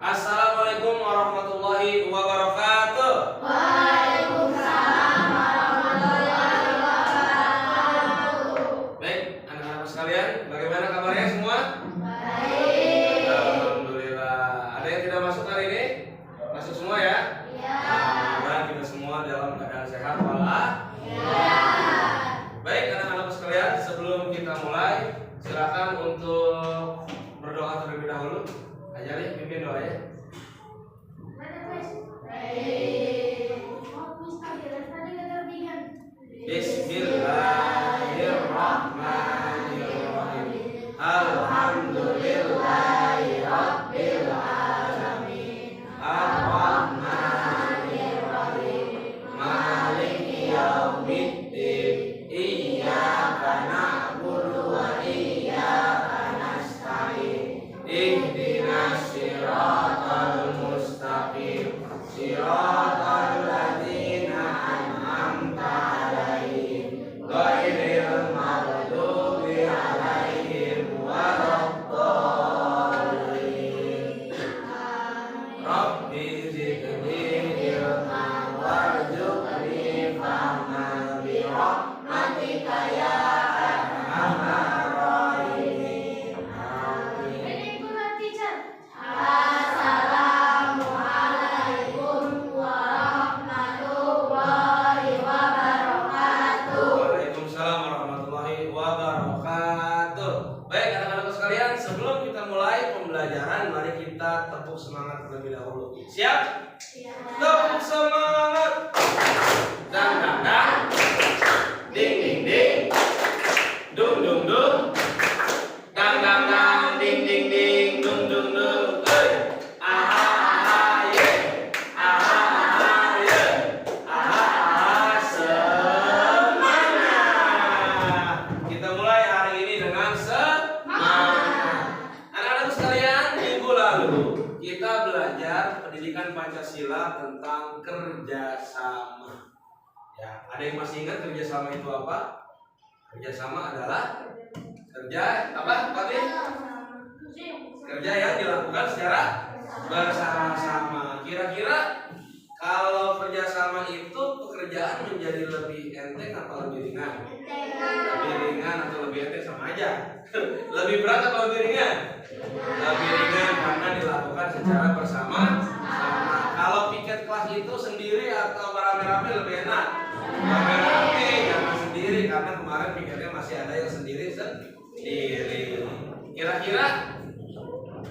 Assalamualaikum warahmatullahi wabarakatuh. Waalaikumsalam warahmatullahi wabarakatuh. Baik, anak-anak sekalian, bagaimana kabarnya semua? Baik. Alhamdulillah. Ada yang tidak masuk hari ini? Masuk semua ya? Ya. Alhamdulillah kita semua dalam keadaan sehat walafiat. Ya. Baik, anak-anak sekalian, sebelum kita mulai, silakan untuk berdoa terlebih dahulu. Ajari pimpin doa ya. Bismillahirrahmanirrahim. Alhamdulillahirabbil alamin. Arrahmanirrahim. Maliki yaumiddin. Iyyaka na'budu wa iyyaka nasta'in. Ihdinas siratal mustaqim. Siratal ladzina an'amta 'alaihim ghairil maghdubi 'alaihim waladdallin. Rabbi zidni ilman warzuqni fahman bi rahmatika ya arhamar rahimin. Amin. Assalamualaikum warahmatullahi wabarakatuh. Waalaikumsalam warahmatullahi wabarakatuh. Baik anak-anak sekalian, sebelum kita mulai pembelajaran, mari kita tepuk semangat terlebih dahulu. Siap? Tepuk semangat. Dang dang dang. Ding ding ding. Dung dung dung. Dang dang dang. Ding ding ding. Dung dung dung. Hey. Aha aha ye. Aha aha ye. Aha aha semangat. Kita mulai hari ini dengan semangat. Anak-anak sekalian, minggu lalu kita belajar pendidikan Pancasila tentang kerjasama. Ya, ada yang masih ingat kerjasama itu apa? Kerjasama adalah kerja apa, Pak Ati? Kerja yang dilakukan secara bersama-sama. Kira-kira kalau kerjasama itu pekerjaan menjadi lebih enteng atau lebih ringan? Lebih ringan atau lebih enteng sama aja. Lebih berat atau lebih ringan? Lebih ringan karena dilakukan secara bersama-sama. Kalau piket kelas itu sendiri atau rame-rame lebih enak? Rame-rame, jangan sendiri karena kemarin piketnya masih ada yang sendiri. Kira-kira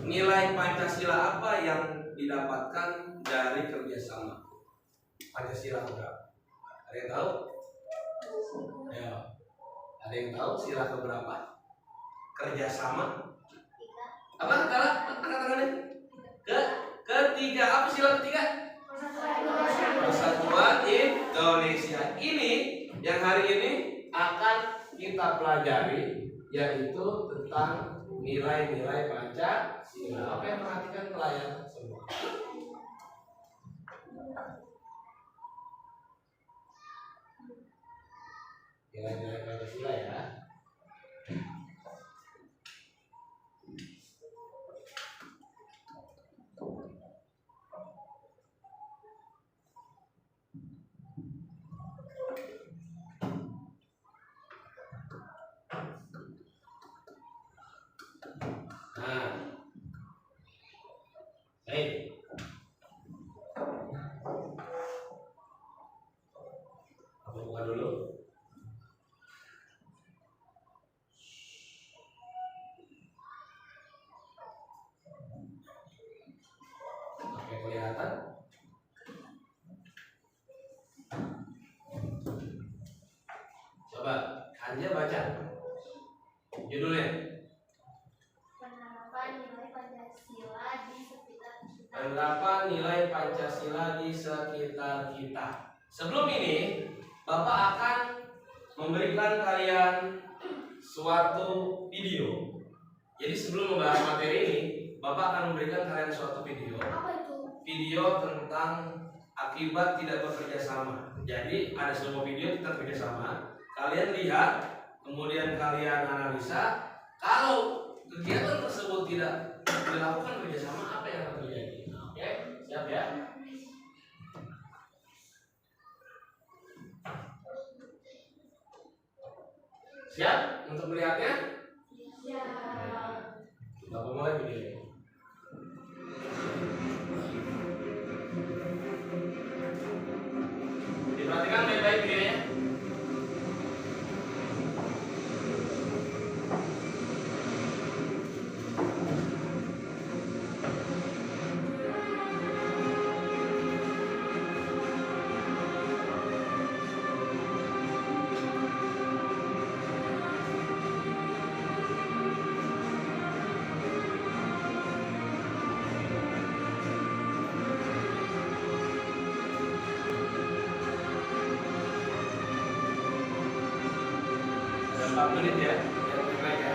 nilai Pancasila apa yang didapatkan dari kerjasama? Pancasila berapa? Ada yang tahu? Ayo. Ada yang tahu sila keberapa? Kerjasama? Apa? Kata-katanya? Ketiga. Apa sila ketiga? Persatuan Indonesia. Ini yang hari ini akan kita pelajari, yaitu tentang nilai-nilai Pancasila. Oke, perhatikan pelayan semua. Nilai-nilai Pancasila ya. Nah, baik. Aku buka dulu. Oke, kelihatan. Coba Anja baca judulnya. Penerapan nilai Pancasila di sekitar kita. Sebelum ini, Bapak akan memberikan kalian suatu video. Jadi sebelum membahas materi ini, Bapak akan memberikan kalian suatu video. Apa itu? Video tentang akibat tidak bekerja sama. Jadi ada sebuah video tentang kerjasama. Kalian lihat, kemudian kalian analisa. Kalau kegiatan tersebut tidak dilakukan kerjasama, apa yang akan terjadi? Siap untuk melihatnya? Ya. Bapak mulai videonya. Diperhatikan baik-baik videonya. Ada 4 menit ya, biar baik ya.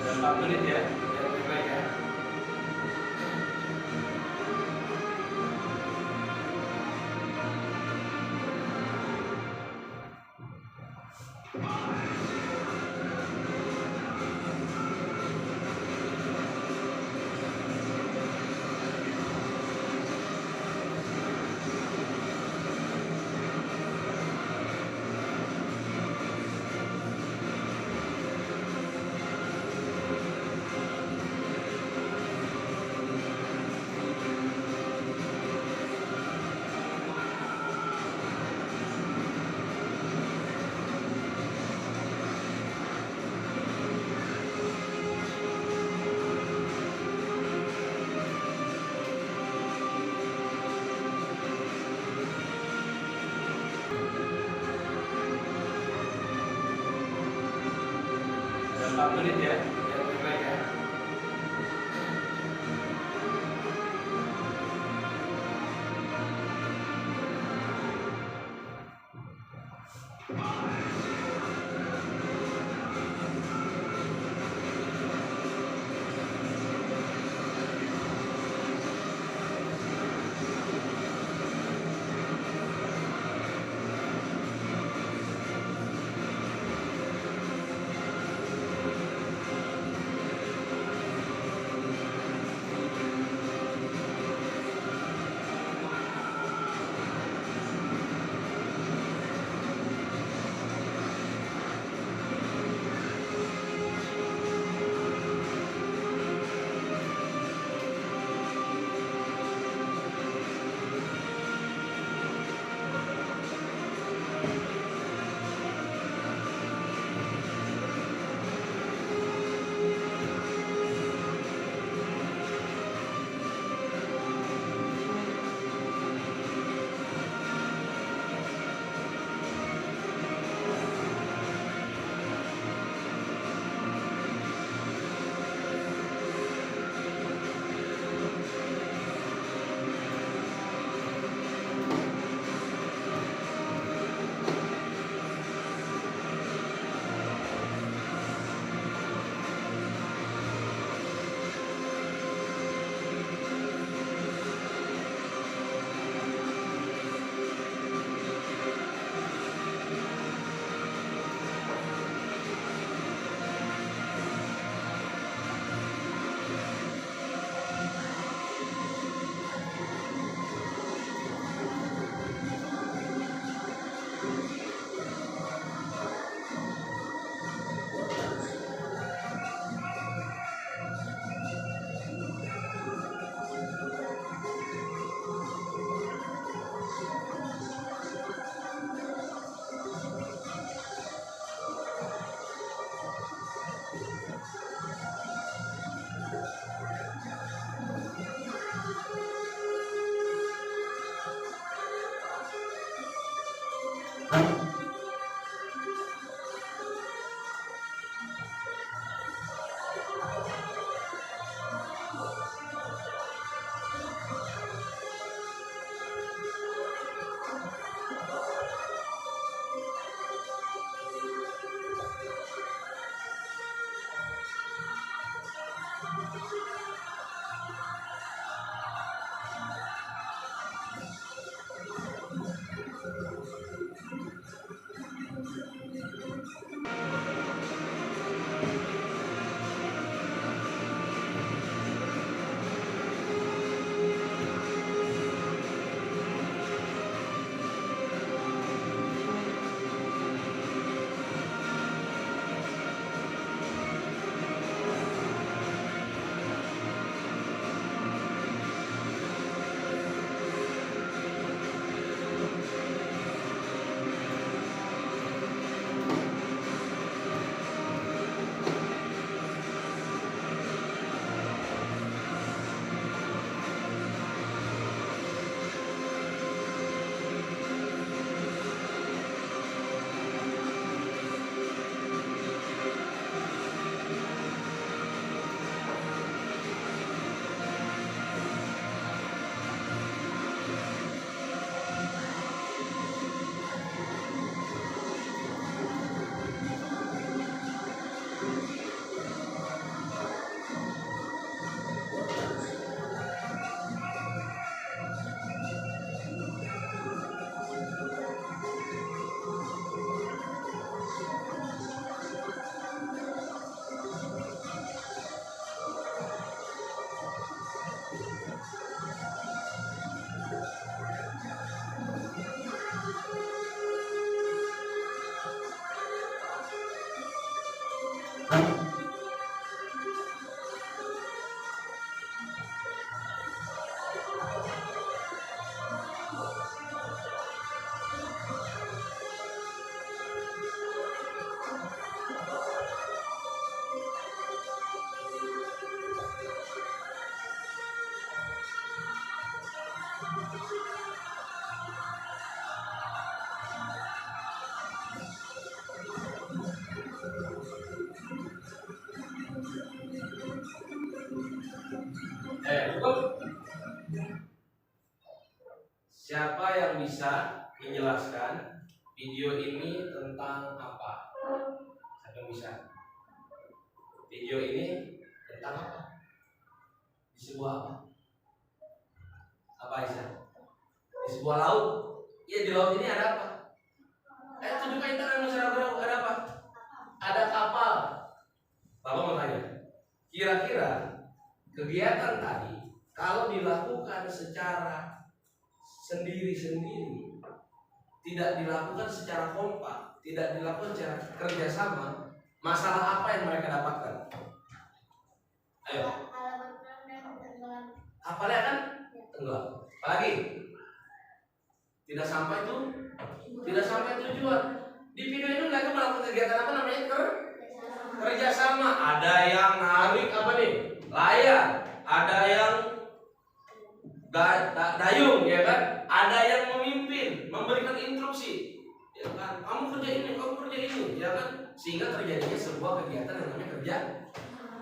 Ada 4 menit ya, biar baik ya. Ada 4 menit ya, biar baik ya. Cukup. Siapa yang bisa menjelaskan video ini tentang apa? Siapa yang bisa? Video ini tentang apa? Di sebuah apa? Apa Aisyah? Di sebuah laut. Ya, di laut ini ada apa? Tunjukkan tangan masyarakat, ada apa? Ada kapal. Bapak mau tanya, kira-kira kegiatan tadi kalau dilakukan secara sendiri-sendiri, tidak dilakukan secara kompak, tidak dilakukan secara kerjasama, masalah apa yang mereka dapatkan? Ayo. Kapalnya kan tenggelam. Apalagi tidak sampai tujuan. Di video ini mereka melakukan kegiatan apa namanya? Kerjasama. Ada yang narik apa nih? Layar. Ada yang dayung, ya kan? Ada yang memimpin, memberikan instruksi, ya kan? Kamu kerja ini, ya kan? Sehingga terjadinya sebuah kegiatan yang namanya kerja.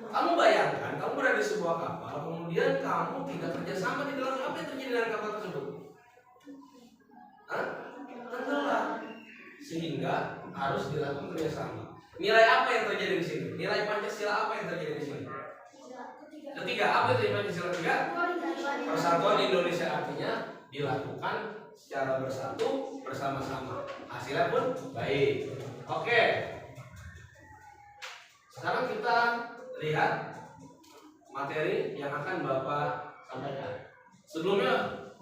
Kamu bayangkan, kamu berada di sebuah kapal, kemudian kamu tidak kerjasama di dalam, apa yang terjadi dengan kapal tersebut? Tenggelam. Sehingga harus dilakukan kerjasama. Nilai apa yang terjadi di sini? Nilai Pancasila apa yang terjadi di sini? Ketiga, apa itu Pancasila ketiga? Persatuan Indonesia, artinya dilakukan secara bersatu bersama-sama. Hasilnya pun baik. Oke. Sekarang kita lihat materi yang akan Bapak sampaikan. Sebelumnya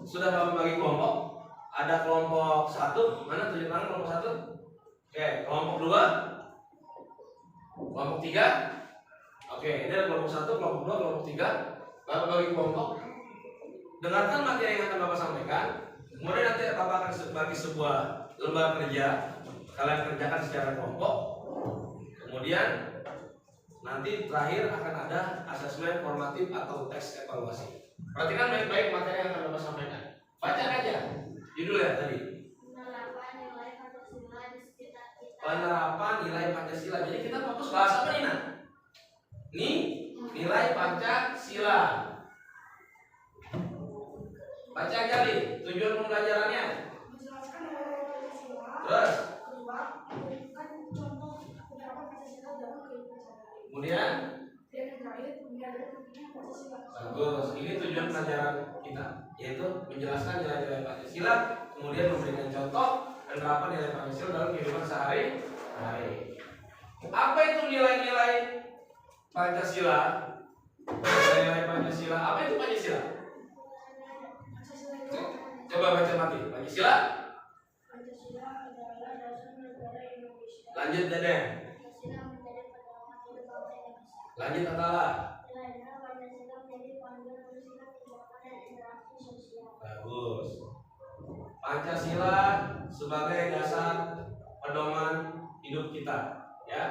sudah Bapak bagi kelompok. Ada kelompok 1, mana tunjuk tangan kelompok 1? Oke, kelompok 2, kelompok 3. Oke, ini ada kelompok 1, kelompok 2, kelompok 3. Bapak bagi kelompok. Dengarkan materi yang akan Bapak sampaikan. Kemudian nanti Bapak akan bagi sebuah lembar kerja. Kalian kerjakan secara kelompok. Kemudian nanti terakhir akan ada asesmen formatif atau tes evaluasi. Perhatikan baik-baik materi yang akan Bapak sampaikan. Baca aja. Judul ya tadi. Penerapan nilai Pancasila bahas apa Nina? Nilai Pancasila. Baca kali tujuan pembelajarannya. Menjelaskan nilai Pancasila. Terus Kedua, memberikan contoh penerapan Pancasila dalam kehidupan sehari-hari. kemudian Dan yang terakhir, menyadari pentingnya Pancasila. bagus. Ini tujuan pelajaran kita, yaitu menjelaskan nilai-nilai Pancasila, kemudian memberikan contoh penerapan nilai Pancasila dalam kehidupan sehari-hari. Apa itu nilai-nilai Pancasila? Nilai-nilai Pancasila. Apa itu Pancasila? Pancasila itu Coba baca mati. Pancasila. Pancasila adalah dasar negara Indonesia. Lanjut Deden. Pancasila menjadi pedoman hidup bangsa Indonesia. Lanjut Atala. Selainnya, Pancasila menjadi panduan bersikap kebijakan dan interaksi sosial. Bagus. Pancasila sebagai dasar pedoman hidup kita, ya.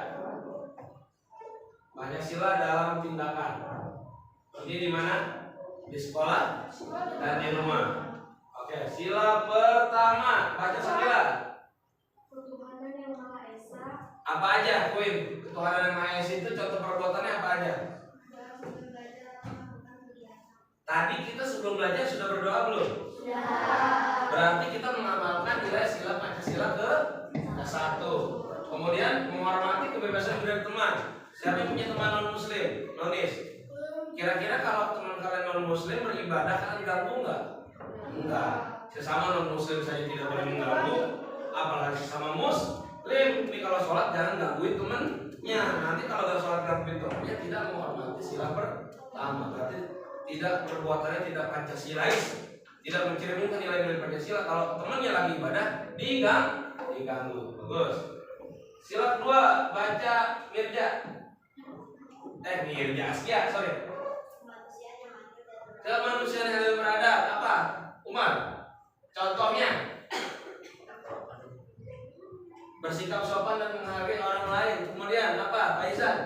Pancasila dalam tindakan. Ini di mana? Di sekolah dan di rumah. Oke, sila pertama baca sila. Ketuhanan yang Maha Esa. Apa aja, Queen? Ketuhanan yang Maha Esa itu contoh perbuatannya apa aja? Dalam belajar melakukan kegiatan. Tadi kita sebelum belajar sudah berdoa belum? Sudah. Berarti kita mengamalkan nilai sila Pancasila ke satu. Kemudian menghormati kebebasan berteman. Siapa yang punya teman non Muslim? Nonis. Kira-kira kalau teman kalian non Muslim beribadah kalian ganggu nggak? Enggak. Sesama non Muslim saja tidak boleh mengganggu, apalagi sesama Muslim. Ini kalau sholat jangan gangguin temennya. Nanti kalau ada sholat gangguin temennya tidak menghormati sila pertama. Berarti tidak perbuatannya tidak Pancasilais, tidak mencerminkan nilai-nilai Pancasila. Kalau temannya lagi ibadah diganggu. Bagus. Sila kedua baca Mirja. Mirja Askia, sorry. Kemanusiaan yang adil beradab apa? Umar. Contohnya bersikap sopan dan menghargai orang lain. Kemudian apa? Faizan.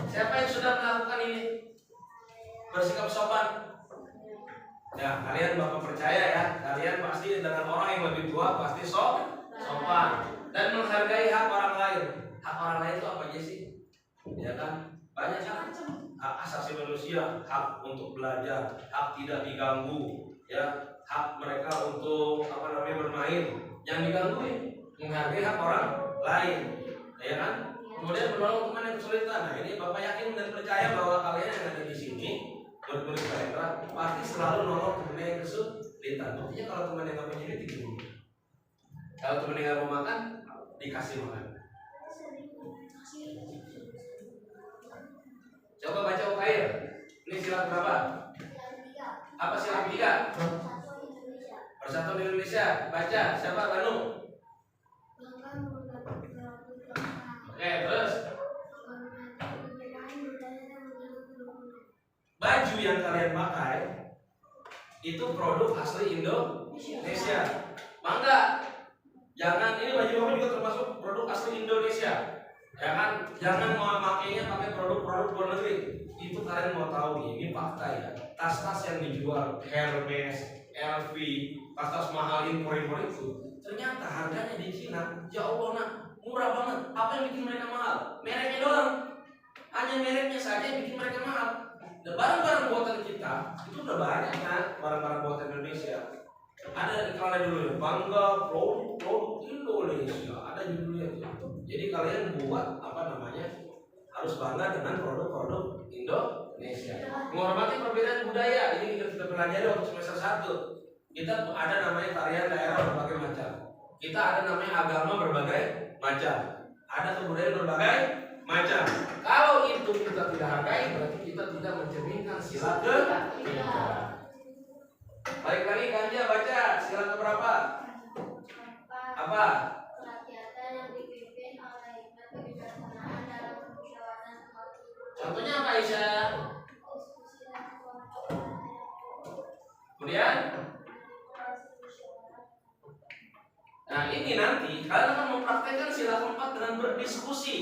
Siapa yang sudah melakukan ini? Bersikap sopan. Ya, kalian bapak percaya ya. Kalian pasti dengan orang yang lebih tua pasti sopan dan menghargai hak orang lain. Hak orang lain itu apa aja sih? Ya kan? Banyak kan? Hak asasi manusia, hak untuk belajar, hak tidak diganggu, ya, hak mereka untuk bermain, yang diganggu menghargai hak orang lain, ya kan? Kemudian menolong teman yang kesulitan. Nah, ini bapak yakin dan percaya bahwa kalian yang ada di sini berkulit Kalendra pasti selalu nolong teman yang kesulitan. Buktinya kalau teman yang nggak punya duit digini, kalau teman yang nggak mau makan dikasih makan. Coba baca UKAIR. Ini sila berapa? Apa sila ketiga? Persatuan Indonesia. Baca. Siapa? Banu. Oke, terus. Baju yang kalian pakai itu produk asli Indonesia. Bangga. Jangan, ini baju kamu juga termasuk produk asli Indonesia. Ya kan, jangan mau makainya pakai produk-produk luar negeri. Itu kalian mau tahu nih, ini fakta ya. Tas-tas yang dijual Hermes, LV, tas-tas mahal impor itu, ternyata harganya di Cina, ya Allah nak, murah banget. Apa yang bikin mereka mahal? Mereknya doang. Hanya mereknya saja yang bikin mereka mahal. Dan barang-barang buatan kita itu udah banyak kan, barang-barang buatan Indonesia. Ada iklannya dulu ya, bangga produk Indonesia. Ada judulnya itu. Jadi kalian buat harus bangga dengan produk-produk Indonesia. Menghormati perbedaan budaya. Ini kita pelajari waktu semester 1. Kita ada namanya tarian daerah berbagai macam. Kita ada namanya agama berbagai macam. Ada kebudayaan berbagai macam. Kalau itu kita tidak hargai, berarti kita tidak mencerminkan sila ketiga. Baik lagi Kanja baca sila keberapa? Apa? Kerakyatan yang dipimpin oleh hikmat kebijaksanaan dalam permusyawaratan suatu. Contohnya apa Aisyah? Diskusi dan kelompok. Kemudian? Nah ini nanti kalian akan mempraktekkan sila keempat dengan berdiskusi,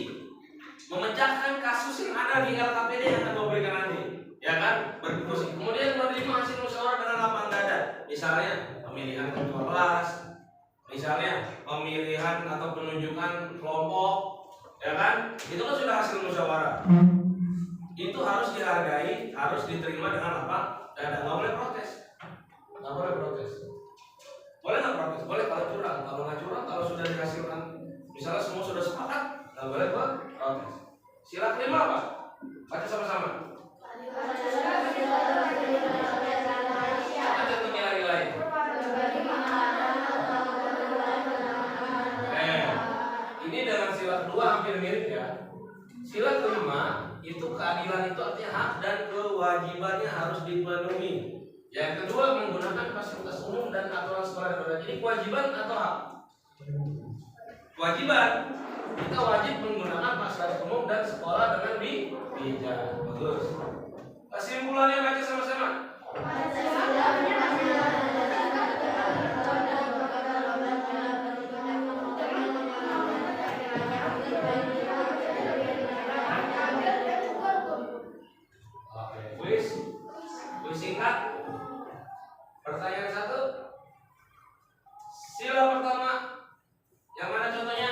memecahkan kasus yang ada di LKPD yang akan gue berikan nanti, ya kan? Berdiskusi. Kemudian menerima hasil musyawarah dengan lapang dada. Misalnya pemilihan ketua kelas, misalnya pemilihan atau penunjukan kelompok, Ya kan? Itu kan sudah hasil musyawarah. Itu harus dihargai, harus diterima dengan apa? Dan nggak boleh protes. Nggak boleh protes. Boleh nggak protes? Boleh kalau curang. Kalau nggak curang, kalau sudah dihasilkan, misalnya semua sudah sepakat, nggak boleh protes. Sila kelima apa? Baca sama-sama. Baca tuh nilai-nilai. Ini dengan sila kedua hampir mirip ya. Sila kelima itu keadilan itu artinya hak dan kewajibannya harus dipenuhi. Yang kedua menggunakan fasilitas umum dan aturan sekolah dan olahraga. Ini kewajiban atau hak? Kewajiban. Kita wajib menggunakan fasilitas umum dan sekolah dengan bijak. Bagus. Kesimpulannya baca sama-sama. Kuis singkat. Pertanyaan 1. Sila pertama. Yang mana contohnya?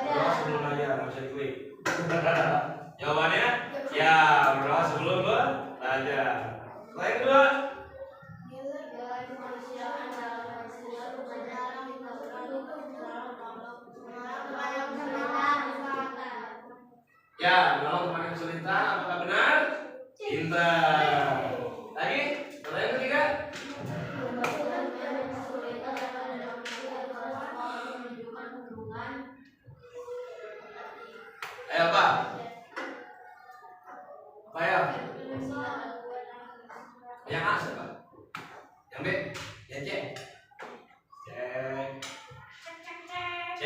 Berdoa sebelum belajar, masih klik. Jawabannya? Ya, berdoa sebelum belajar. Yang kedua. Ya, menolong teman yang kesulitan. Apakah benar? Pintar. Lagi? Pertanyaan ketiga. Ayo apa? Apa ya? Yang A siapa? Yang B? Yang C? C.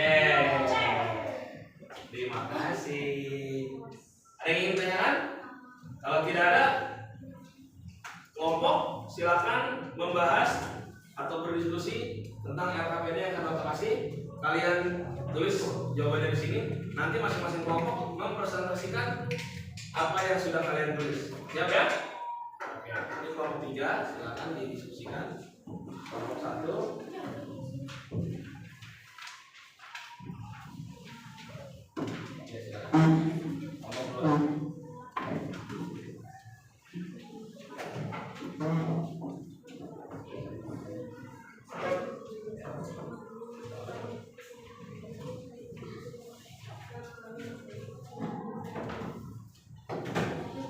Terima kasih. Ada yang ingin tanyakan? Kalau tidak ada, kelompok silakan membahas atau berdiskusi tentang LKPD yang akan Bapak kasih. Kalian tulis jawabannya di sini. Nanti masing-masing kelompok mempresentasikan apa yang sudah kalian tulis. Siap ya? Oke. Ini kelompok 3, silakan didiskusikan. Kelompok 1. Ya, silakan. Kelompok 2.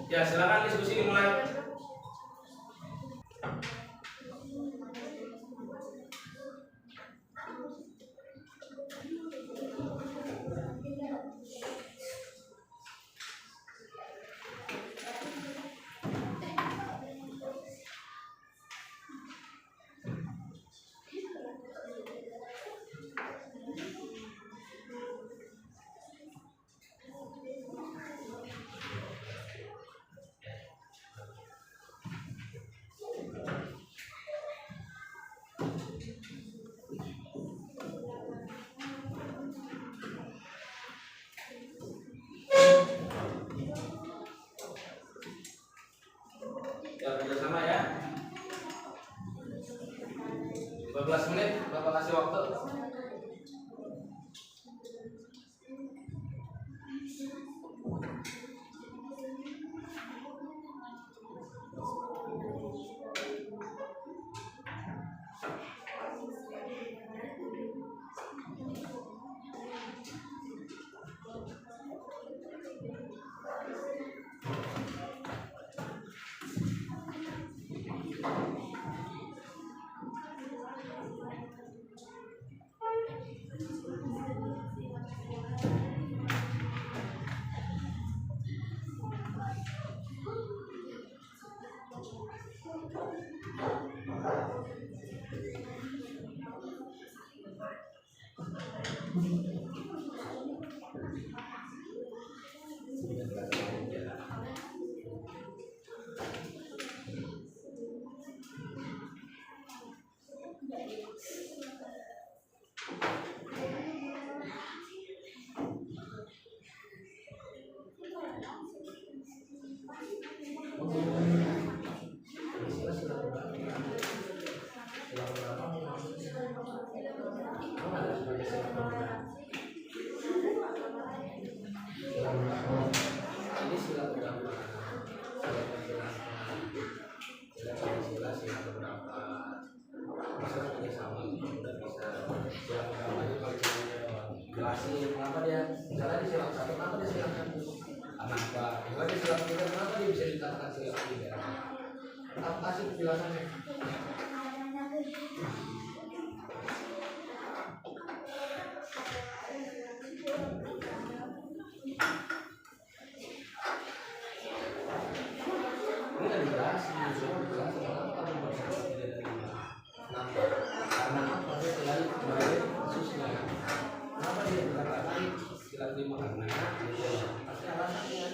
Ya, silakan diskusi dimulai. Ya, kerjasama ya. 15 menit Bapak kasih waktu. bisa kerjasama, kita bisa ya kenapa dia kalau jelasin kenapa dia misalnya di silang satu kenapa dia silang satu kenapa kalau di silang tiga kenapa dia bisa dikatakan silang tiga apa sih penjelasannya. Ini kan dijelasin, dijelasin kenapa kamu bersama tidak terima. Kenapa? Karena apa? Dia selalu kembali khususnya. Kenapa dia berkatakan tidak terima karena dia pasti alasannya.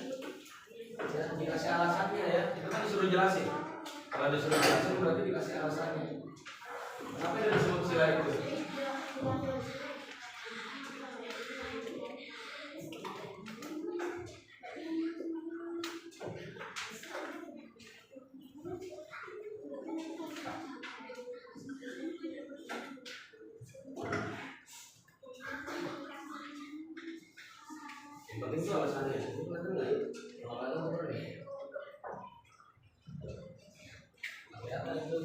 Ya, dikasih alasannya ya. Itu kan disuruh jelasin. Kalau disuruh jelasin berarti dikasih alasannya. Kenapa dia disebut sila itu? Yang penting itu alasannya. Itu kan enggak. Kalau kalian benar ya. Kelihatan itu.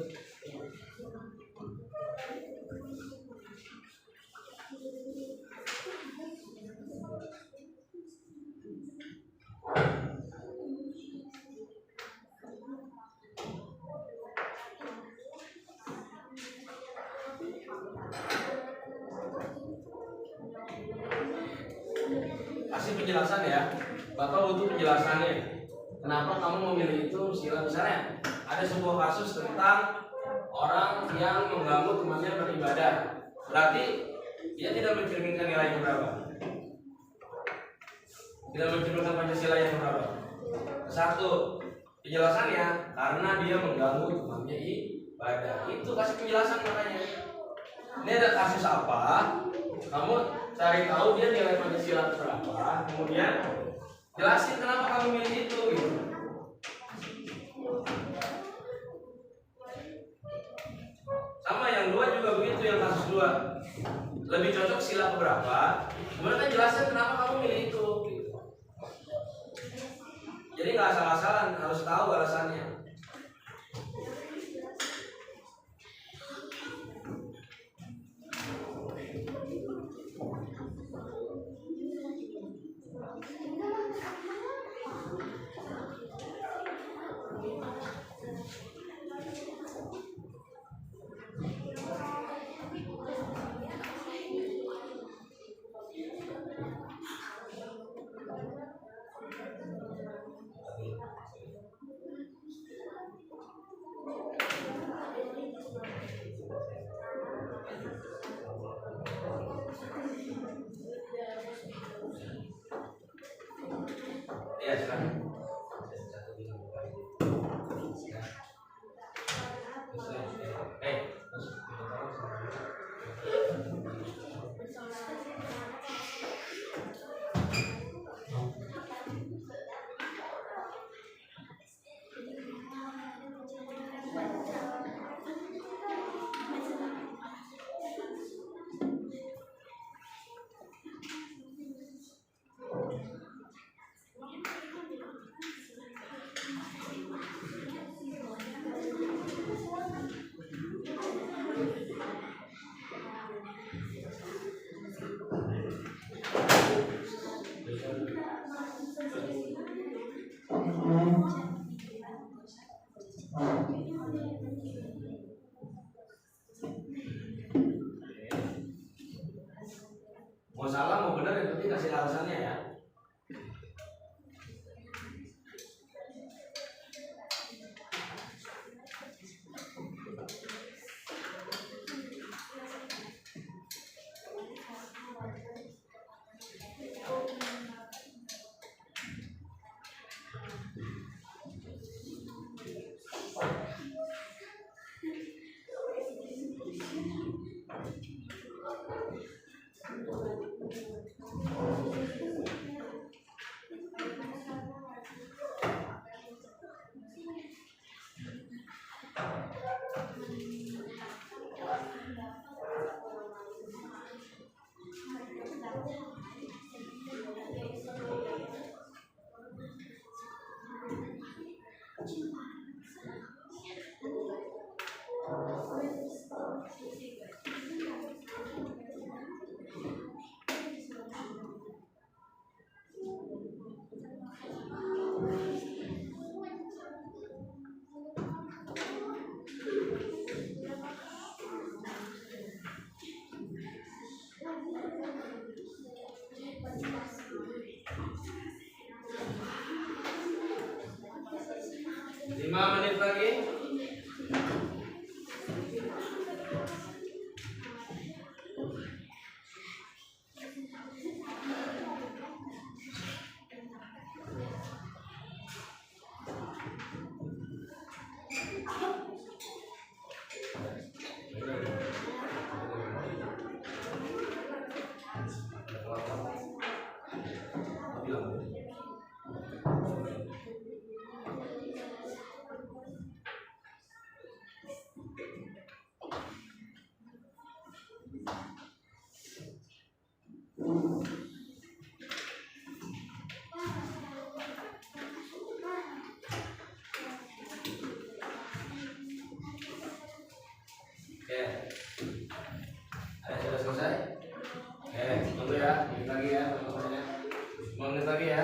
Kasih penjelasan ya. Bapak butuh penjelasannya. Kenapa kamu memilih itu sila misalnya ada sebuah kasus tentang orang yang mengganggu temannya beribadah. Berarti dia tidak mencerminkan nilai berapa? Tidak mencerminkan Pancasila yang berapa? Satu, penjelasannya karena dia mengganggu temannya ibadah. Itu kasih penjelasan makanya. Ini ada kasus apa? Kamu cari tahu dia nilai Pancasila berapa, kemudian jelasin kenapa kamu milih itu gitu. Sama yang dua juga begitu, yang kasus dua lebih cocok sila keberapa, kemudian kan jelasin kenapa kamu milih itu gitu. Jadi nggak asal-asalan, harus tahu alasannya. Ya, silakan. Mau salah mau benar yang penting kasih alasannya ya. 5 menit lagi. Oke, ada sudah selesai. Oke, tunggu ya, menit lagi ya teman-temannya. 5 menit lagi ya.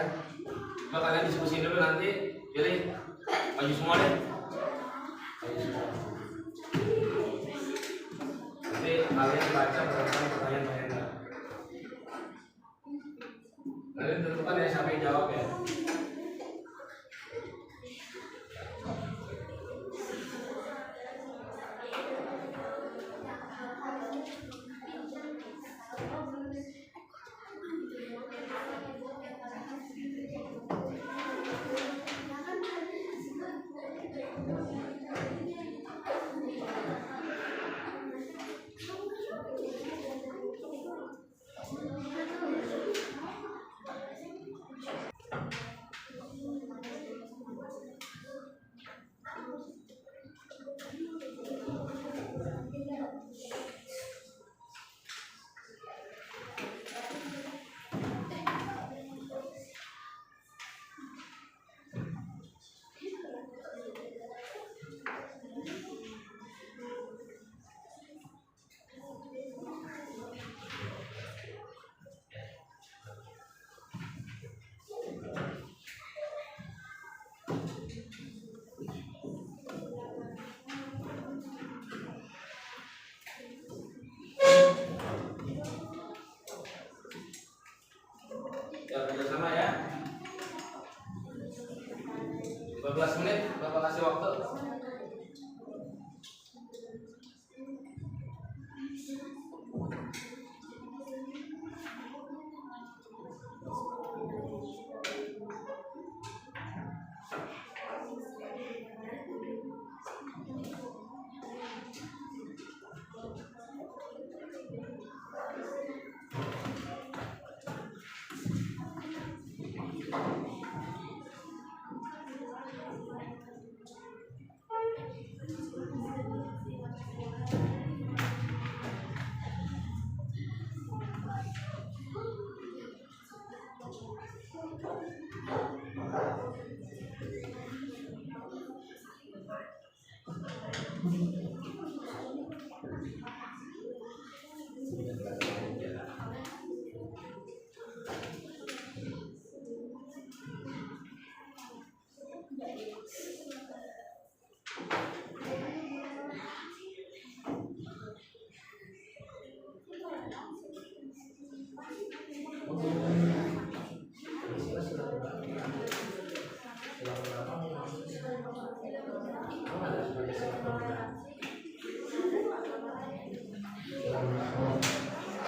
Coba kalian diskusi dulu nanti. Pilih maju semua deh. Maju semua. Nanti kalian baca berdasarkan pertanyaan enggak. Kalian tentukan ya siapa yang jawab ya. Ya, bersama ya. 15 menit, Bapak kasih waktu.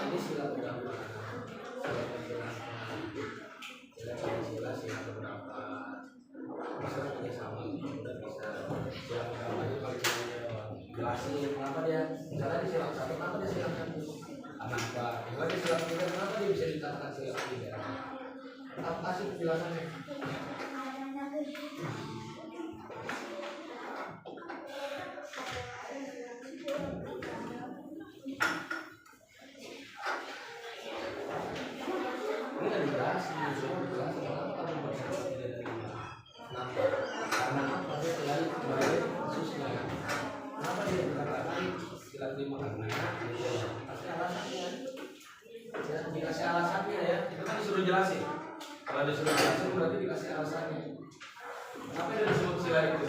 Ini sila berapa? Sila berapa? Masalah kerjasama udah bisa. Sila berapa itu kalau jelasin kenapa dia? Misalnya di sila 1 kenapa dia sila 1? Kenapa? Misalnya di sila 3 kenapa dia bisa dikatakan sila 3? Apa kasih penjelasannya? Dikasih alasannya ya, itu kan disuruh jelasin. Kalau disuruh jelasin berarti dikasih alasannya. Kenapa dia disebut sila itu?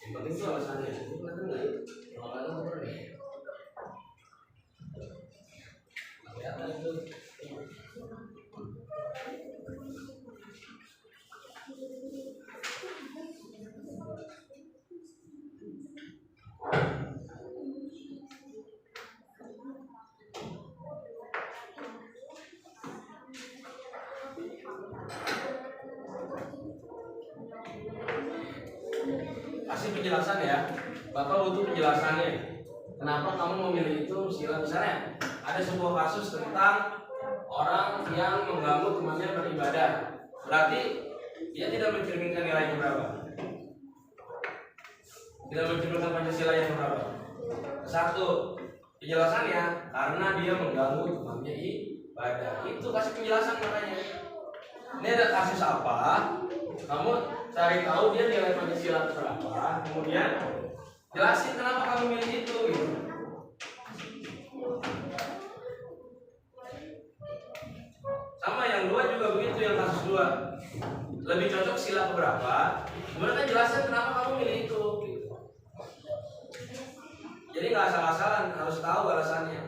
Yang penting itu alasannya. Itu kelihatan nggak? Kalau kelihatan bener nih. Kelihatan itu. Kasih penjelasan ya. Bapak butuh penjelasannya. Kenapa kamu memilih itu sila? Misalnya ada sebuah kasus tentang orang yang mengganggu temannya beribadah. Berarti dia tidak mencerminkan nilai yang berapa? Tidak mencerminkan Pancasila yang berapa? Satu, penjelasannya karena dia mengganggu temannya ibadah. Itu kasih penjelasan makanya. Ini ada kasus apa? Kamu cari tahu dia nilai Pancasila berapa, kemudian jelasin kenapa kamu milih itu gitu. Sama yang dua juga begitu, yang kasus dua lebih cocok sila keberapa, kemudian kan jelasin kenapa kamu milih itu gitu. Jadi nggak asal-asalan, harus tahu alasannya.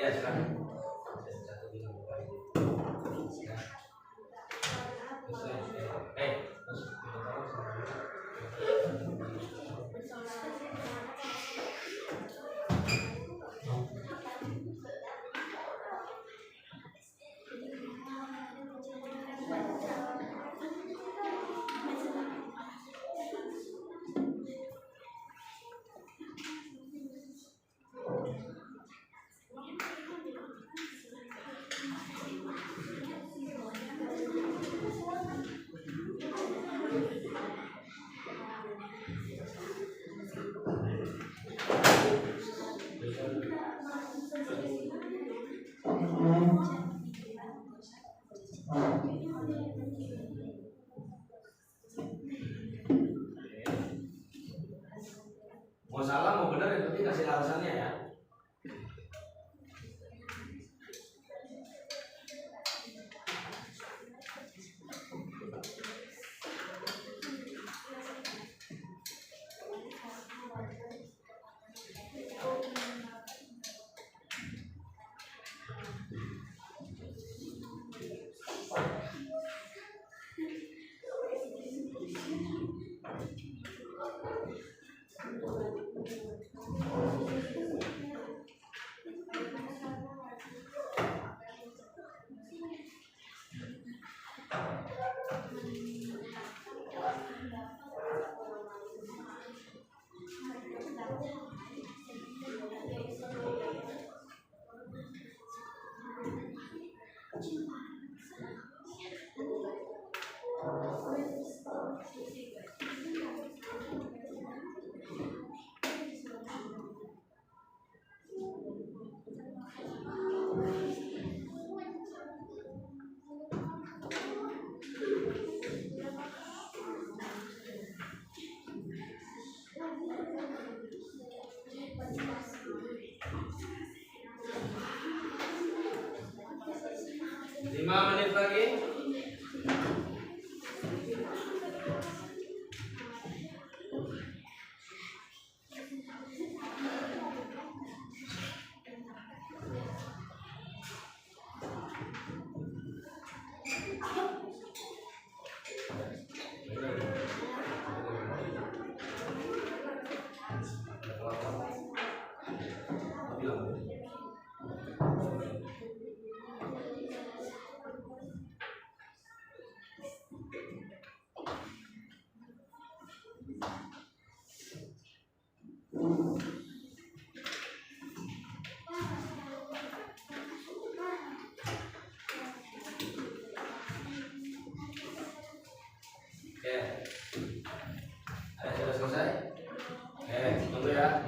Ya, silakan. Mau salah mau benar yang penting kasih alasannya ya. Lima menit lagi.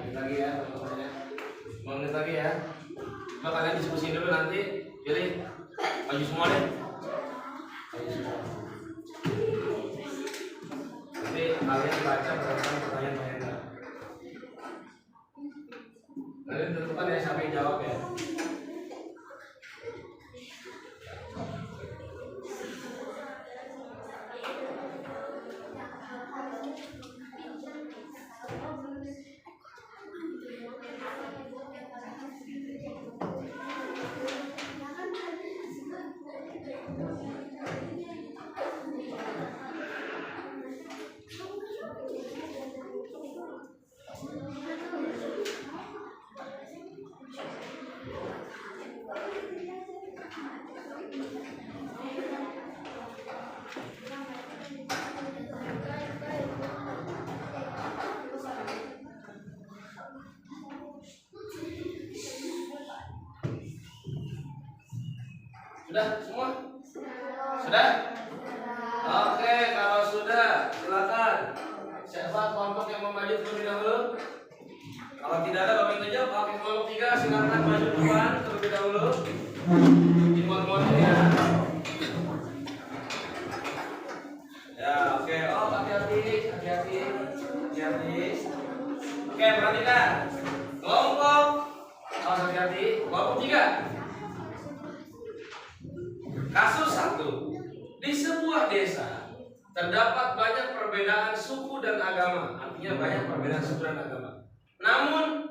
Menit lagi ya teman-teman ya. 5 menit lagi ya. Coba kalian diskusi dulu nanti. Pilih baju semua deh. Baju semua. Nanti kalian baca berdasarkan pertanyaan Pak Hendra. Kalian tentukan ya siapa yang jawab ya. Sudah semua? Sudah? Oke, kalau sudah silakan. Siapa kelompok yang mau maju terlebih dahulu? Kalau tidak ada Bapak Ibu jawab. Oke, kelompok 3 silakan maju depan terlebih dahulu. Dimot-mot ya. Ya, oke. Oh, hati-hati. Oke, perhatikan. Kelompok. Oh, hati-hati. Kelompok 3. Kasus 1. Di sebuah desa terdapat banyak perbedaan suku dan agama. Artinya banyak perbedaan suku dan agama. Namun,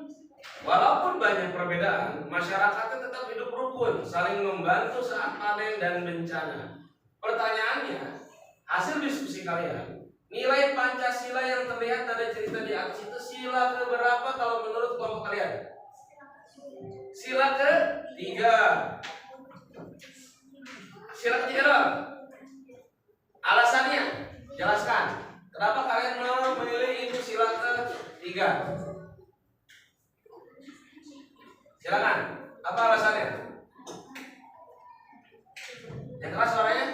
walaupun banyak perbedaan, masyarakatnya tetap hidup rukun, saling membantu saat panen dan bencana. Pertanyaannya, hasil diskusi kalian, nilai Pancasila yang terlihat dari cerita di atas itu sila keberapa kalau menurut kelompok kalian? Sila ke-3. Sila ke-3 dong. Alasannya, jelaskan. Kenapa kalian memilih itu sila ke-3? Silakan. Apa alasannya? Yang keras suaranya?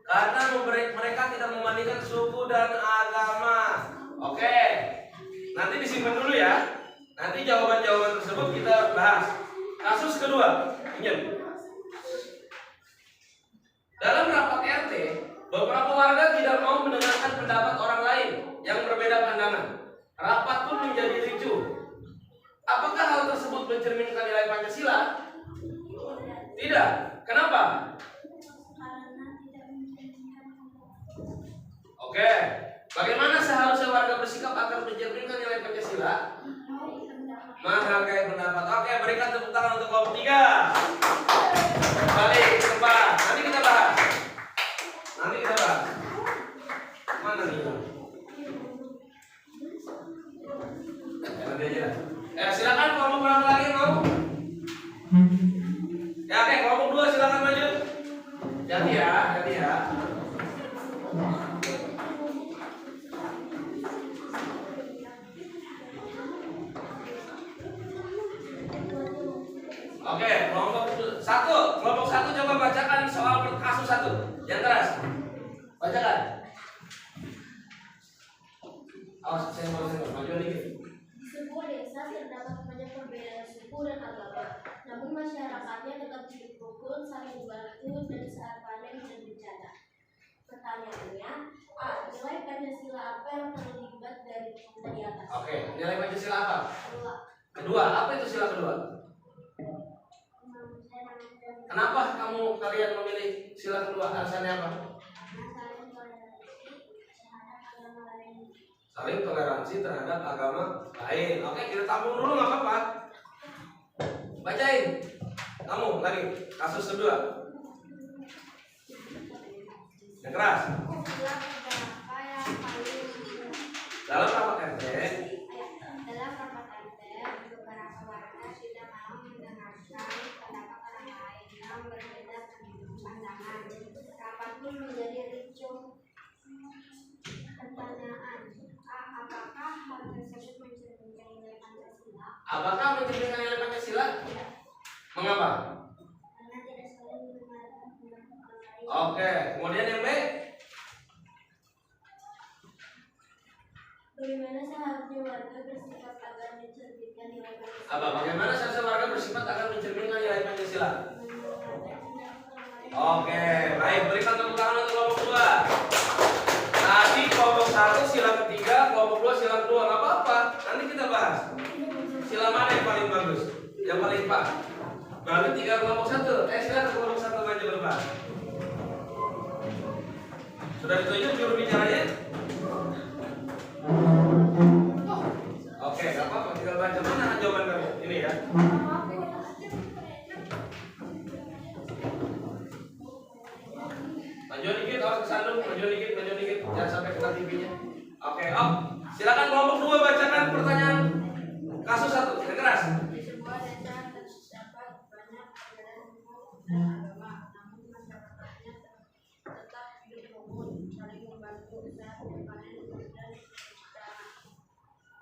Karena mereka tidak membandingkan suku dan agama. Oke. Nanti disimpan dulu ya. Nanti jawaban-jawaban tersebut kita bahas. Kasus kedua, ingat. Dalam rapat RT, beberapa warga tidak mau mendengarkan pendapat orang lain yang berbeda pandangan. Rapat pun menjadi ricuh. Apakah hal tersebut mencerminkan nilai Pancasila? Tidak. Kenapa? Oke. Bagaimana seharusnya warga bersikap agar mencerminkan nilai Pancasila? Menghargai pendapat. Oke, berikan tepuk tangan untuk kelompok 3. Balik ke depan. Nanti kita bahas. Mana nih? Nanti aja. Silakan kelompok berapa lagi yang mau? Ya, oke, kelompok 2 silakan maju. Hati ya. Oke, kelompok 1 coba bacakan soal kasus 1. Yang keras. Bacakan. Awas, saya mau maju dikit. Di sebuah desa terdapat banyak perbedaan suku dan agama, namun masyarakatnya tetap hidup rukun, saling membantu dan saat panen dan bencana. Pertanyaannya, A. Nilai Pancasila apa yang terlibat dari di atas? Oke, nilai Pancasila apa? Kedua. Apa itu sila kedua? Kenapa kalian memilih sila kedua? Alasannya apa? Saling toleransi terhadap agama lain. Oke, kita tampung dulu nggak apa-apa. Bacain. Kamu lagi kasus kedua. Yang keras. Dalam rapat RT, beberapa warga tidak mau mendengarkan pendapat orang lain yang berbeda pandangan. Rapat pun menjadi ricuh. Pertanyaan, apakah hal tersebut mencerminkan nilai Pancasila? apakah mencerminkan nilai Pancasila? Mengapa? Karena tidak saling mendengarkan pendapat orang lain. Oke, kemudian yang B. Bagaimana seharusnya warga bersikap agar mencerminkan nilai Pancasila? Apa? Bagaimana seharusnya warga bersifat agar mencerminkan nilai Pancasila? Oke, baik. Berikan tepuk tangan untuk kelompok 2. Tadi kelompok 1 sila ketiga, kelompok 2 sila kedua. Nggak apa-apa. Nanti kita bahas. Sila mana yang paling bagus? Yang paling pas? Berarti 3 kelompok 1. Silakan kelompok 1 maju ke depan. Sudah ditunjuk juru bicaranya? Oke, nggak apa-apa. Tinggal baca. Mana jawaban kamu? Ini ya. Maju dikit, awas kesandung. Maju dikit, maju dikit. Jangan sampai kena TV-nya. Oke, Om. Silakan kelompok 2 bacakan pertanyaan kasus 1. Yang keras. Di sebuah desa terdapat banyak perbedaan suku dan agama, namun masyarakatnya tetap hidup rukun, saling membantu saat berpanen dan bencana.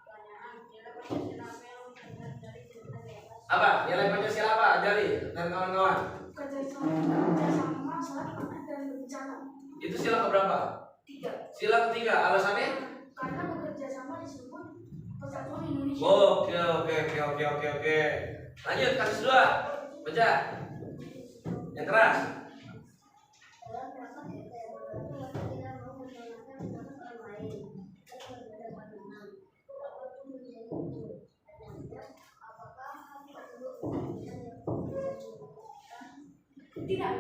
Pertanyaan, nilai Pancasila apa yang terlihat dari cerita di atas? Apa? Nilai Pancasila apa? Jali dan kawan-kawan. Kerjasama saat panen dan bencana. Itu sila keberapa? 3. Sila ketiga. Alasannya? Karena bekerja sama disebut Persatuan Indonesia. Oke. Lanjut kasus 2. Baca. Yang keras. Dalam rapat DPR laki-laki tidak mau menjalankan pendapat orang lain dan berbeda pandangan. Rapat pun menjadi betul. Dan tidak, apakah hal tersebut kemudian yang dilakukan? Tidak.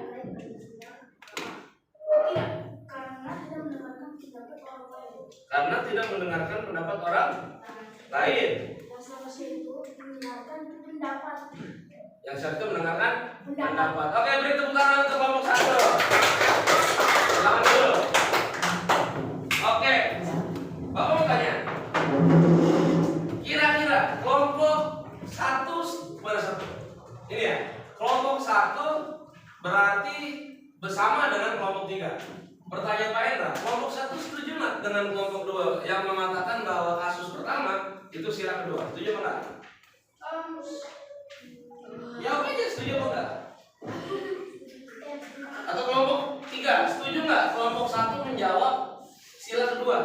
Tidak, karena tidak mendengarkan pendapat orang lain. Karena tidak mendengarkan pendapat orang lain. Yang seharusnya itu mendengarkan pendapat. Yang satu mendengarkan pendapat. Oke, beri tepuk tangan untuk kelompok 1. Silakan dulu. Oke. Bapak mau tanya. Kira-kira kelompok 1 pada 1. Ini ya. Kelompok 1 berarti bersama dengan kelompok 3. Pertanyaan Pak Hendra, kelompok 1 setuju nggak dengan kelompok 2 yang mengatakan bahwa kasus pertama itu sila kedua? Setuju apa enggak? Jawab aja, setuju apa enggak? Atau kelompok 3, setuju nggak kelompok 1 menjawab sila kedua?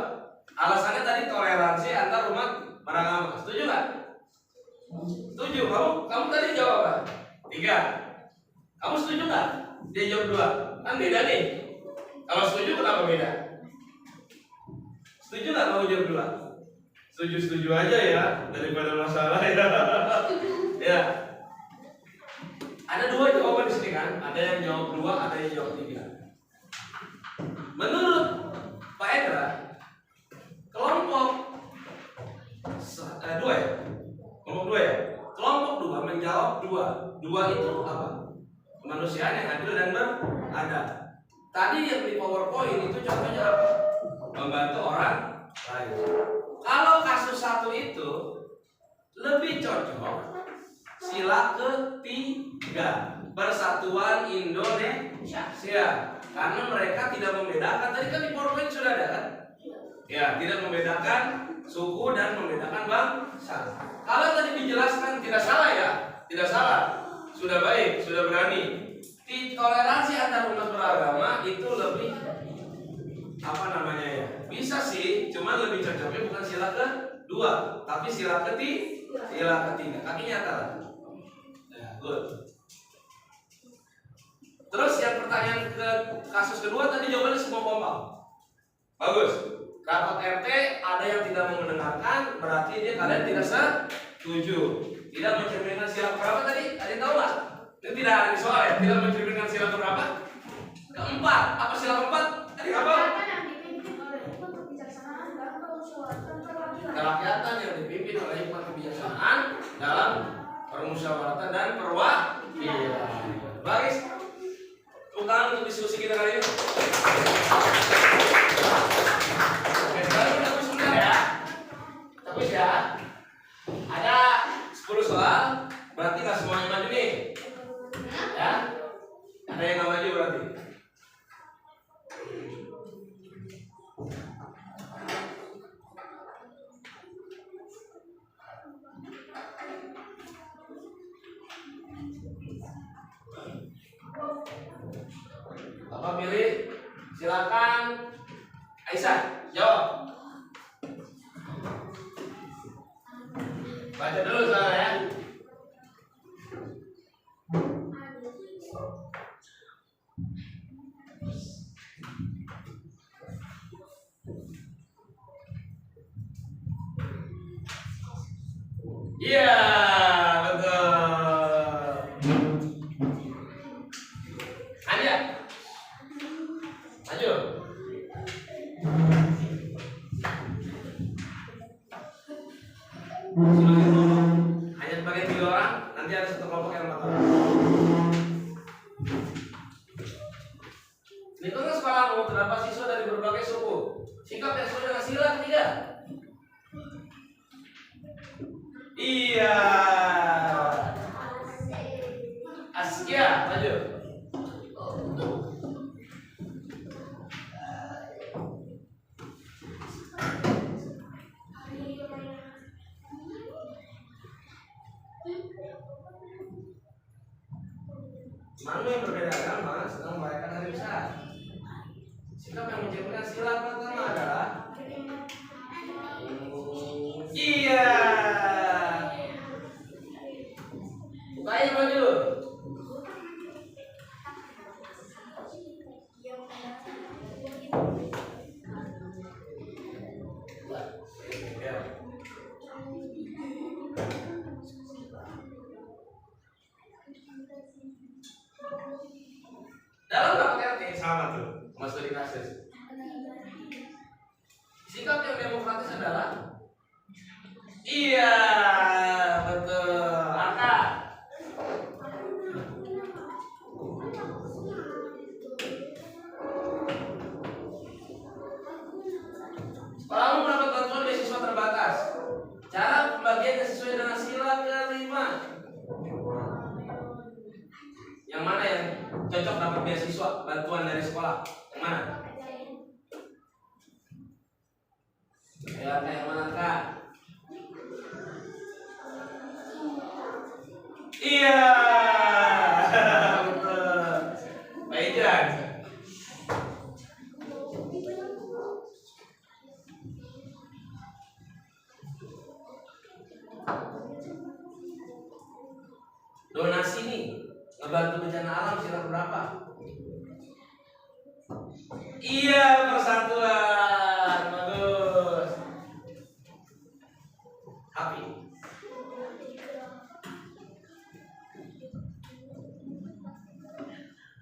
Alasannya tadi toleransi antar umat beragama. Setuju nggak? Setuju. Kamu tadi jawab apa? 3. Kamu setuju nggak? Dia jawab 2. Kan beda nih. Kalau setuju kenapa beda? Setuju nggak kamu jawab 2? Setuju aja ya, daripada masalah ya. Ya. Ada 2 jawaban di sini kan? Ada yang jawab 2, ada yang jawab 3. Menurut Pak Hendra, kelompok 2 ya? Kelompok 2 ya? Kelompok 2 menjawab 2. 2 itu apa? Kemanusiaan yang adil dan beradab. Tadi yang di PowerPoint itu contohnya apa? Membantu orang lain. Kalau kasus 1 itu lebih cocok sila ketiga, Persatuan Indonesia. Karena mereka tidak membedakan, tadi kan di PowerPoint sudah ada kan? Ya, tidak membedakan suku dan membedakan bangsa. Kalau tadi dijelaskan tidak salah ya, tidak salah. Sudah baik, sudah berani. Toleransi antar umat beragama itu lebih apa namanya ya? Bisa sih, cuman lebih cocoknya bukan sila kedua, tapi sila ketiga. Kakinya atas. Ya, good. Terus yang pertanyaan ke kasus kedua tadi jawabannya semua kompak. Bagus. Rapat RT ada yang tidak mau mendengarkan, berarti kalian tidak setuju. Tidak mencerminkan sila berapa tadi? Ada yang tahu nggak? Ini tidak ada di soal ya. Tidak mencerminkan sila berapa? Keempat. Apa sila keempat? Tadi apa? Kerakyatan yang dipimpin oleh hikmat kebijaksanaan dalam permusyawaratan dan perwakilan. Baris. Tepuk untuk diskusi kita kali ini. Oke, sekarang kita kuis sebentar ya. Kita kuis ya. Ada 10 soal, berarti nggak semuanya maju nih. Ya, ada yang nggak maju berarti. Bapak pilih, silakan. Aisyah, jawab. Baca dulu saudara ya. Iya, betul. Aja. Maju. Silakan dulu. Hanya sebagai 3 orang, nanti ada satu kelompok yang 4 orang. Di tengah sekolahmu terdapat siswa dari berbagai suku. Sikap yang sesuai dengan sila ketiga. Iya. Askia, maju. Mana yang berbeda agama sedang merayakan hari besar. Sikap yang menjalankan sila pertama adalah iya. Bukanya maju. Dalam rapat RT sama tuh, Mas Dodi Kasus. Sikap yang demokratis adalah iya, betul. Angka. Sekolahmu mendapat bantuan beasiswa terbatas. Cara pembagiannya sesuai dengan sila kelima. Yang mana yang cocok dapat beasiswa bantuan dari sekolah? Yang mana? Ya, yang mana Kak? Iya. Betul. Baik, Jan. Donasi nih ngebantu bencana alam sila berapa? Iya, persatuan. Bagus. Api.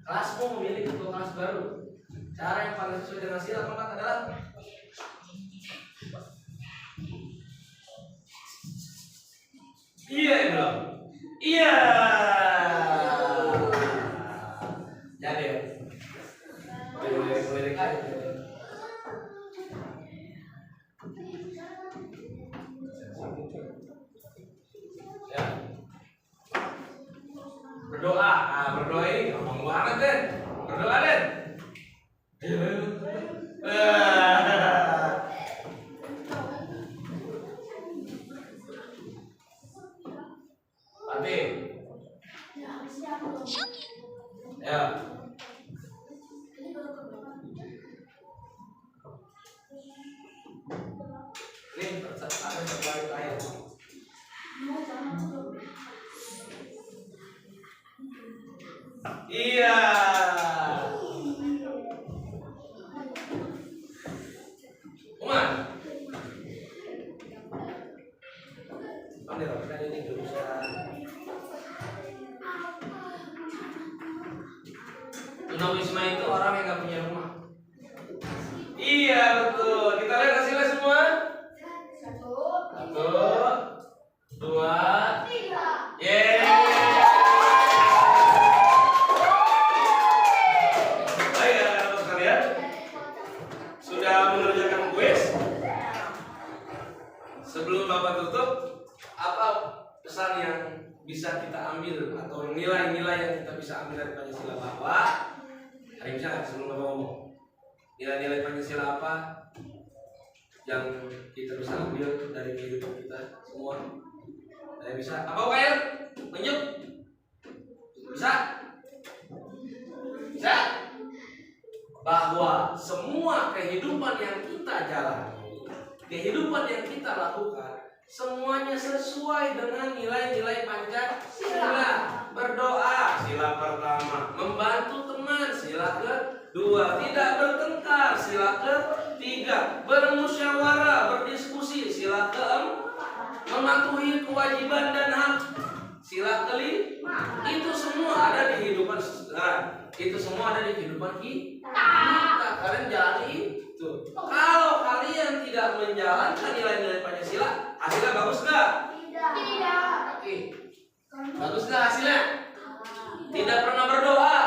Kelasmu memilih ketua kelas baru. Cara yang paling sesuai dengan sila keempat adalah iya, belum? Iya. Jadi boleh aja. Ya. Berdoa. Berdoa ini ngomong banget Den. Berdoa Den. Mati. Ya. Ini ada terbalik air. Iya. Umat. Pandai kan ini jurusan. Tunawisma itu orang yang nggak punya rumah. Iya betul. Kita lihat hasilnya semua. 1, 2, 3. Yeay. Baik ya teman-teman sekalian. Sudah mengerjakan kuis. Sebelum Bapak tutup, apa pesan yang bisa kita ambil atau nilai-nilai yang kita bisa ambil dari Pancasila Bapak? Hari bisa nggak sebelum Bapak ngomong? Nilai-nilai Pancasila apa yang kita bisa ambil dari kehidupan kita semua? Ada bisa? Apa UKR? Tunjuk? Bisa? Bisa? Bahwa semua kehidupan yang kita jalani, kehidupan yang kita lakukan semuanya sesuai dengan nilai-nilai Pancasila. Berdoa, sila pertama. Membantu teman, sila kedua. Tidak bertengkar, sila ketiga. Bermusyawarah, berdiskusi, sila keempat. Mematuhi kewajiban dan hak, sila kelima. Itu semua ada di kehidupan saudara. Itu semua ada di kehidupan kita. Kalian jalani itu. Kalau kalian tidak menjalankan nilai-nilai Pancasila, hasilnya bagus nggak? Tidak. Oke. Bagus nggak hasilnya? Tidak pernah berdoa,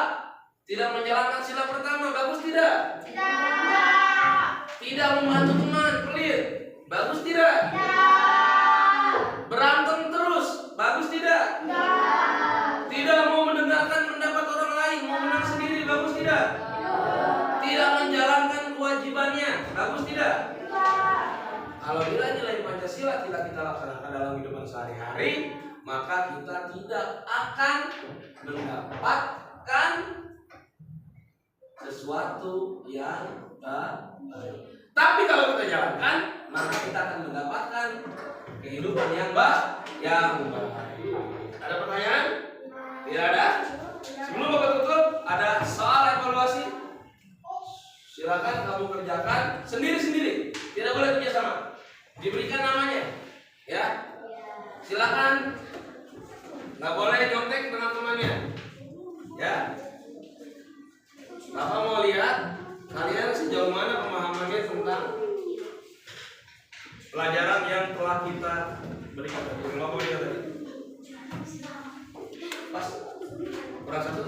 tidak menjalankan sila pertama, bagus tidak? Tidak. Tidak membantu teman, pelit, bagus tidak? Tidak. Berantem terus, bagus tidak? Tidak. Tidak mau mendengarkan pendapat orang lain, mau menang sendiri, bagus tidak? Tidak menjalankan kewajibannya, bagus tidak? Kalau nilai-nilai Pancasila tidak kita laksanakan dalam kehidupan sehari-hari, maka kita tidak akan mendapatkan sesuatu yang baik. Tapi kalau kita jalankan, maka kita akan mendapatkan kehidupan yang baik. Ada pertanyaan? Tidak ada? Sebelum Bapak tutup, ada soal evaluasi. Silakan kamu kerjakan sendiri-sendiri. Tidak boleh kerjasama. Diberikan namanya, ya. Silakan. Nggak boleh nyontek teman-temannya, ya. Bapak mau lihat kalian sejauh mana pemahamannya tentang pelajaran yang telah kita berikan tadi. Bapak lihat tadi. Pas. Kurang satu.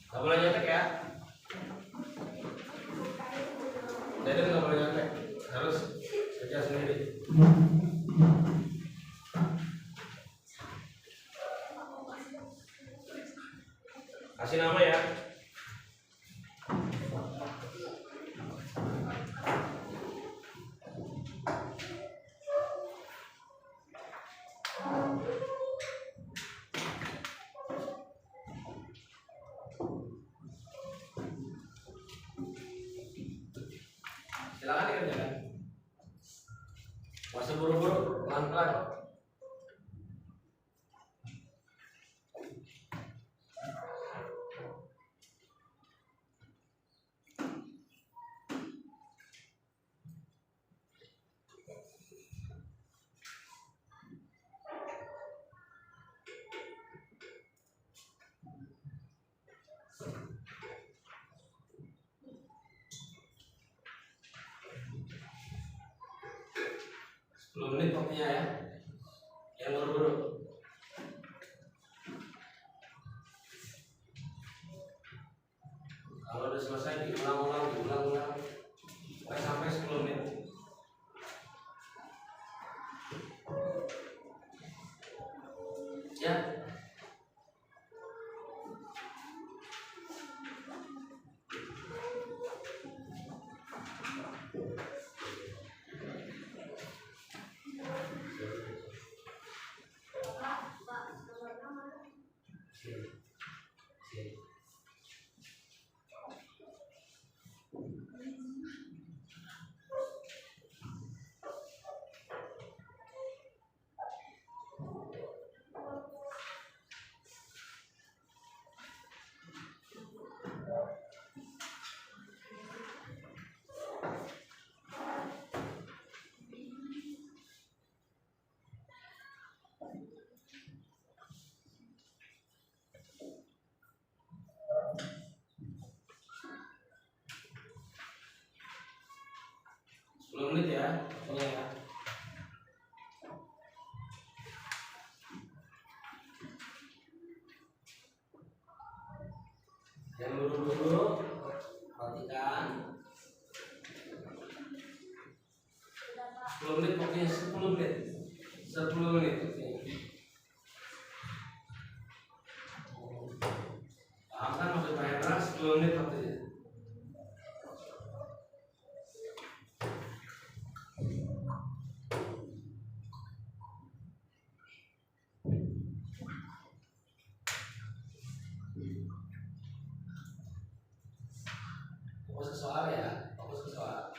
Nggak boleh nyontek ya. Deden nggak boleh nyontek, harus kerja sendiri. Kasih nama ya. Silakan dikerjakan. Masa buru-buru, pelan-pelan. Menit waktunya ya. Yang buru-buru. Kalau udah selesai diulang-ulang sampai 10 menit. Ya. Menit ya, ya. Yang buru-buru, perhatikan. 10 menit, pokoknya 10 menit. 10 menit. Paham kan maksud Pak Hendra? 10 menit waktunya. soal ya, fokus ke soal.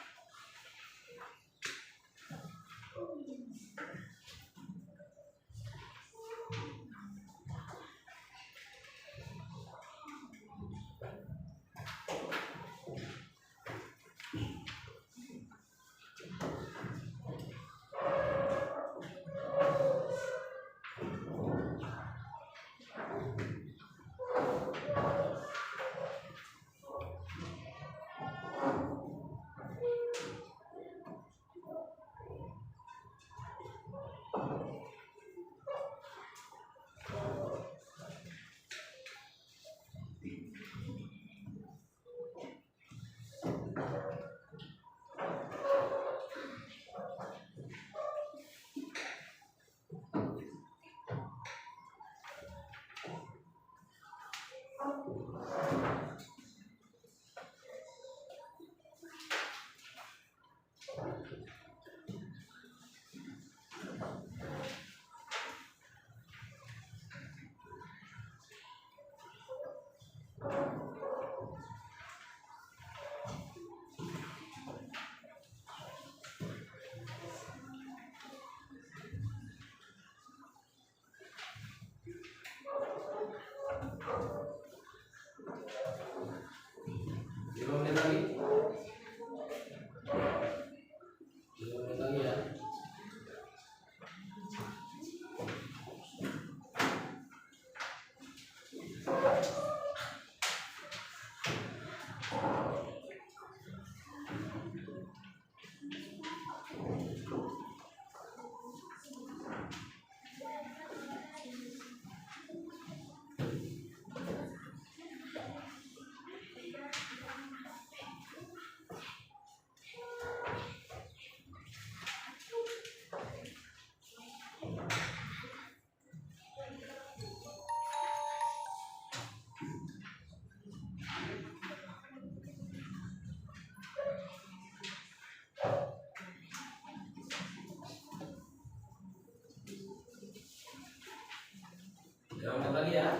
Lanjut lagi ya.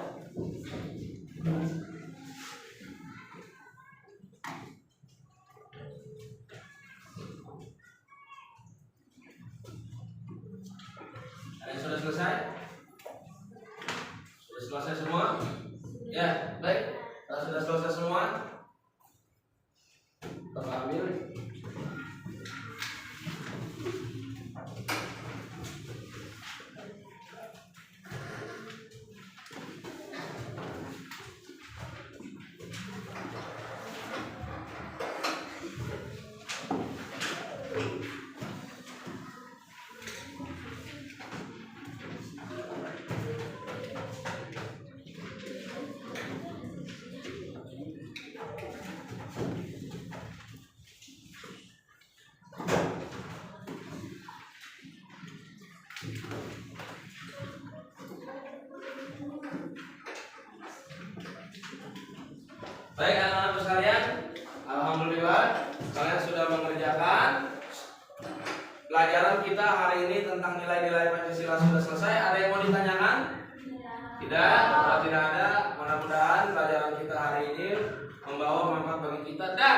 Ada yang sudah selesai? Sudah selesai semua? Ya, baik. Kalau sudah selesai semua, kita ambil. Baik anak-anakku sekalian, alhamdulillah kalian sudah mengerjakan pelajaran kita hari ini tentang nilai-nilai Pancasila sudah selesai. Ada yang mau ditanyakan? Tidak. Kalau tidak ada, mudah-mudahan pelajaran kita hari ini membawa manfaat bagi kita dan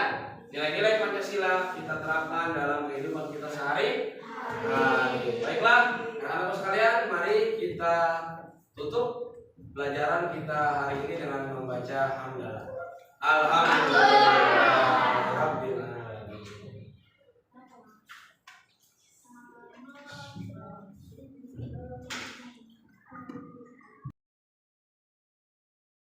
nilai-nilai Pancasila kita terapkan dalam kehidupan kita sehari-hari. Baiklah, anak-anakku sekalian, mari kita tutup pelajaran kita hari ini dengan membaca hamdalah. Alhamdulillah.